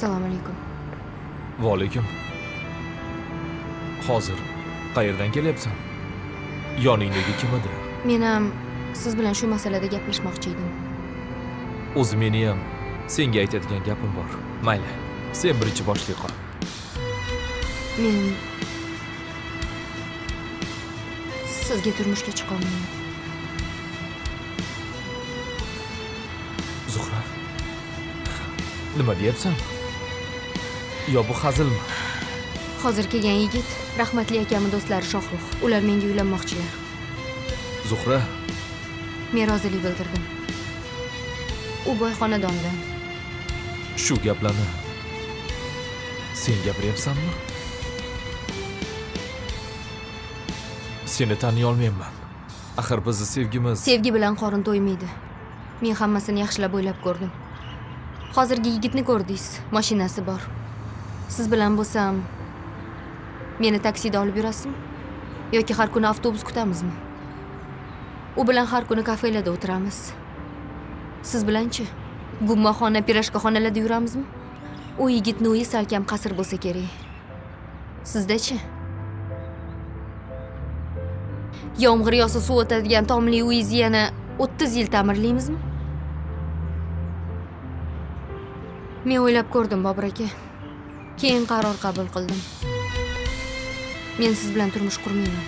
Assalomu alaykum. Va alaykum. Hozir qayerdan kelyapsan? Yoningdagi kim edi? Men ham siz bilan shu masalada gaplashmoqchi edim. O'zi meni ham senga aytadigan gapim bor. Mayli, sen birinchi boshliq qol. Men sizga turmushga chiqolmayman. Zuhra, nima deyapsan? Yo bu hazilmi? Hozir kelgan yigit rahmatli akamning do'stlari Shohrux. Ular menga uylanmoqchilar. Zuhra, Men rozilik bildirdim. U boy xonadondan. shu gaplarni sen gapiryapsanmi? Seni taniy olmayman. Axir bizni sevgimiz... Sevgi bilan qorin to'ymaydi. Men hammasini yaxshilab o'ylab ko'rdim. Hozirgi yigitni ko'rdingiz, mashinasi bor. Siz bilan bo'lsam, meni taksida olib yurasizmi? Yoki har kuni avtobus kutamizmi? U bilan har kuni kafelada o'tiramiz. Siz bilanchi? Gummaxona, pirojkaxonalarda yuramizmi? U yigitning uyi salkam qasr bo'lsa kerak. Sizdachi? Yomg'ir yog'sa suv o'tadigan tomli uyingizni yana 30 yil ta'mirlaymizmi? Men o'ylab ko'rdim, Bobur aka. Keyin qaror qabul qildim. Men siz bilan turmush qurmayman.